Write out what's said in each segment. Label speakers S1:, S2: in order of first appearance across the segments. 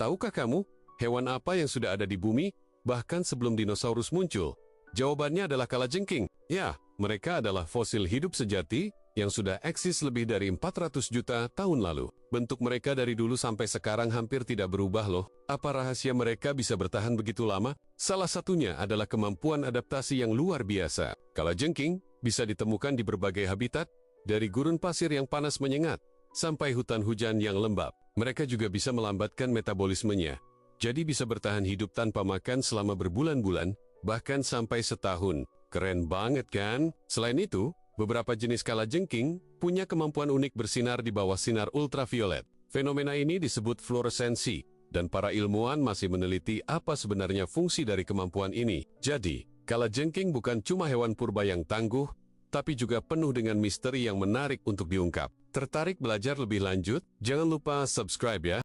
S1: Tahukah kamu, hewan apa yang sudah ada di bumi, bahkan sebelum dinosaurus muncul? Jawabannya adalah kalajengking. Ya, mereka adalah fosil hidup sejati yang sudah eksis lebih dari 400 juta tahun lalu. Bentuk mereka dari dulu sampai sekarang hampir tidak berubah loh. Apa rahasia mereka bisa bertahan begitu lama? Salah satunya adalah kemampuan adaptasi yang luar biasa. Kalajengking bisa ditemukan di berbagai habitat, dari gurun pasir yang panas menyengat, sampai hutan hujan yang lembab. Mereka juga bisa melambatkan metabolismenya, jadi bisa bertahan hidup tanpa makan selama berbulan-bulan, bahkan sampai setahun. Keren banget kan? Selain itu, beberapa jenis kalajengking punya kemampuan unik bersinar di bawah sinar ultraviolet. Fenomena ini disebut fluoresensi, dan para ilmuwan masih meneliti apa sebenarnya fungsi dari kemampuan ini. Jadi, kalajengking bukan cuma hewan purba yang tangguh, tapi juga penuh dengan misteri yang menarik untuk diungkap. Tertarik belajar lebih lanjut? Jangan lupa subscribe ya.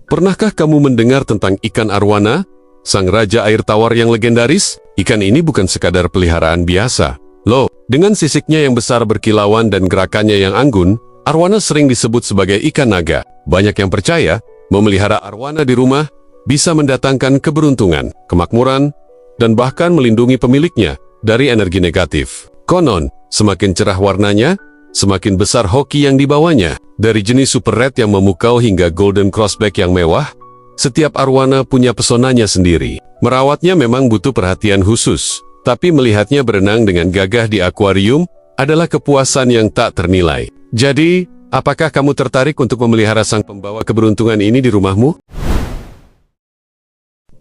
S1: Pernahkah kamu mendengar tentang ikan arwana, sang raja air tawar yang legendaris? Ikan ini bukan sekadar peliharaan biasa. Loh, dengan sisiknya yang besar berkilauan dan gerakannya yang anggun, arwana sering disebut sebagai ikan naga. Banyak yang percaya, memelihara arwana di rumah bisa mendatangkan keberuntungan, kemakmuran, dan bahkan melindungi pemiliknya dari energi negatif. Konon, semakin cerah warnanya, semakin besar hoki yang dibawanya. Dari jenis super red yang memukau hingga golden crossback yang mewah, setiap arwana punya pesonanya sendiri. Merawatnya memang butuh perhatian khusus, tapi melihatnya berenang dengan gagah di akuarium adalah kepuasan yang tak ternilai. Jadi, apakah kamu tertarik untuk memelihara sang pembawa keberuntungan ini di rumahmu?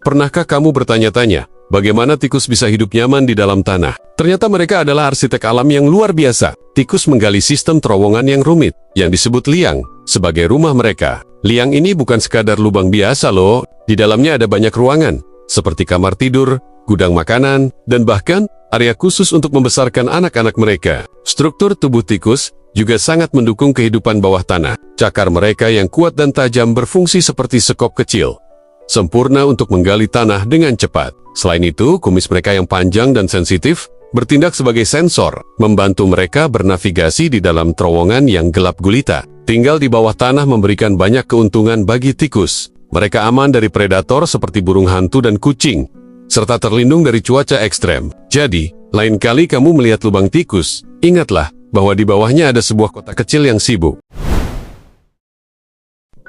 S1: Pernahkah kamu bertanya-tanya, bagaimana tikus bisa hidup nyaman di dalam tanah? Ternyata mereka adalah arsitek alam yang luar biasa. Tikus menggali sistem terowongan yang rumit, yang disebut liang, sebagai rumah mereka. Liang ini bukan sekadar lubang biasa loh, di dalamnya ada banyak ruangan, seperti kamar tidur, gudang makanan, dan bahkan area khusus untuk membesarkan anak-anak mereka. Struktur tubuh tikus juga sangat mendukung kehidupan bawah tanah. Cakar mereka yang kuat dan tajam berfungsi seperti sekop kecil, sempurna untuk menggali tanah dengan cepat. Selain itu, kumis mereka yang panjang dan sensitif bertindak sebagai sensor, membantu mereka bernavigasi di dalam terowongan yang gelap gulita. Tinggal di bawah tanah memberikan banyak keuntungan bagi tikus. Mereka aman dari predator seperti burung hantu dan kucing, serta terlindung dari cuaca ekstrem. Jadi, lain kali kamu melihat lubang tikus, ingatlah bahwa di bawahnya ada sebuah kota kecil yang sibuk.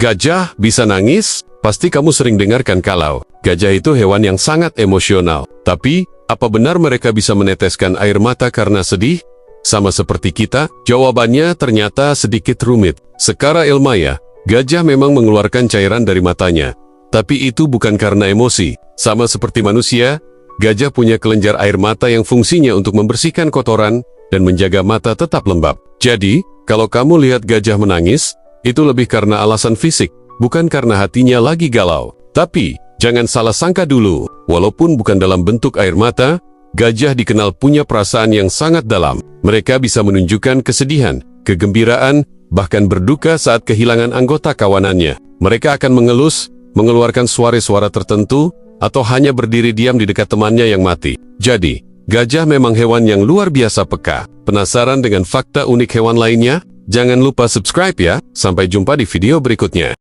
S1: Gajah bisa nangis? Pasti kamu sering dengarkan kalau gajah itu hewan yang sangat emosional. Tapi, apa benar mereka bisa meneteskan air mata karena sedih? Sama seperti kita, jawabannya ternyata sedikit rumit. Secara ilmiah, gajah memang mengeluarkan cairan dari matanya. Tapi itu bukan karena emosi. Sama seperti manusia, gajah punya kelenjar air mata yang fungsinya untuk membersihkan kotoran dan menjaga mata tetap lembab. Jadi, kalau kamu lihat gajah menangis, itu lebih karena alasan fisik, bukan karena hatinya lagi galau. Tapi, jangan salah sangka dulu, walaupun bukan dalam bentuk air mata, gajah dikenal punya perasaan yang sangat dalam. Mereka bisa menunjukkan kesedihan, kegembiraan, bahkan berduka saat kehilangan anggota kawanannya. Mereka akan mengelus, mengeluarkan suara-suara tertentu, atau hanya berdiri diam di dekat temannya yang mati. Jadi, gajah memang hewan yang luar biasa peka. Penasaran dengan fakta unik hewan lainnya? Jangan lupa subscribe ya. Sampai jumpa di video berikutnya.